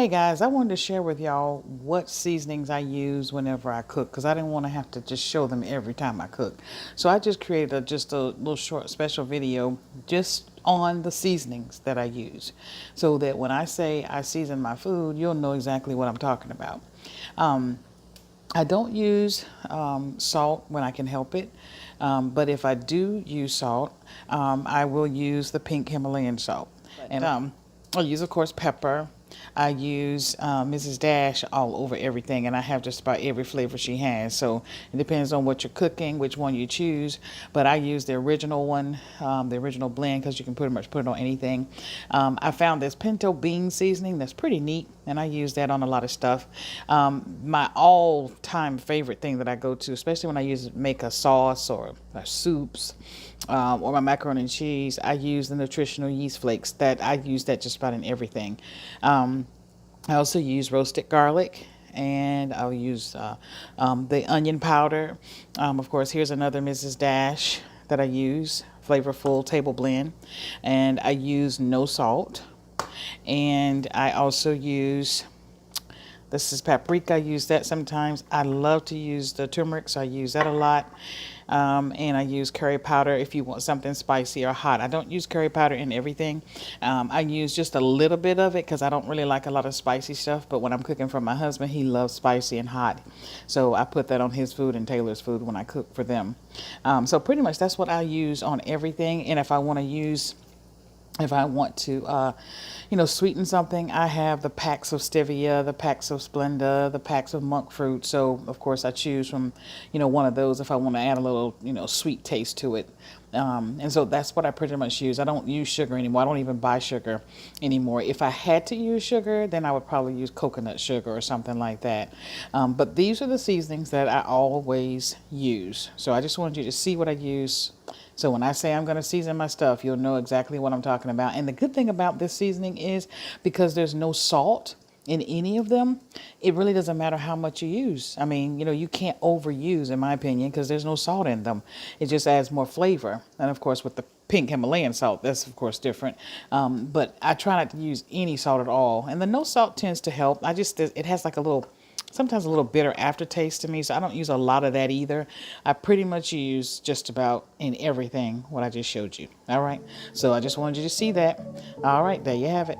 Hey guys, I wanted to share with y'all what seasonings I use whenever I cook because I didn't want to have to just show them every time I cook. So I just created just a little short special video just on the seasonings that I use so that when I say I season my food, you'll know exactly what I'm talking about. I don't use salt when I can help it, but if I do use salt, I will use the pink Himalayan salt. And I use, of course, pepper. I use Mrs. Dash all over everything, and I have just about every flavor she has. So it depends on what you're cooking, which one you choose. But I use the original one, the original blend, because you can pretty much put it on anything. I found this pinto bean seasoning that's pretty neat, and I use that on a lot of stuff. My all-time favorite thing that I go to, especially when I make a sauce or soups, or my macaroni and cheese, I use the nutritional yeast flakes. That I use that just about in everything. I also use roasted garlic, and I'll use the onion powder. Of course, here's another Mrs. Dash that I use, flavorful table blend, and I use no salt. And I also use, this is paprika. I use that sometimes. I love to use the turmeric, so I use that a lot. And I use curry powder if you want something spicy or hot. I don't use curry powder in everything. I use just a little bit of it because I don't really like a lot of spicy stuff. But when I'm cooking for my husband, he loves spicy and hot. So I put that on his food and Taylor's food when I cook for them. So pretty much that's what I use on everything. And if I want to sweeten something, I have the packs of stevia, the packs of Splenda, the packs of monk fruit. So, of course, I choose from, one of those if I want to add a little, sweet taste to it. And so that's what I pretty much use. I don't use sugar anymore. I don't even buy sugar anymore. If I had to use sugar, then I would probably use coconut sugar or something like that. But these are the seasonings that I always use. So I just wanted you to see what I use. So when I say I'm going to season my stuff, you'll know exactly what I'm talking about. And the good thing about this seasoning is because there's no salt in any of them, it really doesn't matter how much you use. I mean, you can't overuse, in my opinion, because there's no salt in them. It just adds more flavor. And of course, with the pink Himalayan salt, that's of course different. But I try not to use any salt at all. And the no salt tends to help. It has like sometimes a little bitter aftertaste to me, so I don't use a lot of that either. I pretty much use just about in everything what I just showed you. All right, so I just wanted you to see that. All right, there you have it.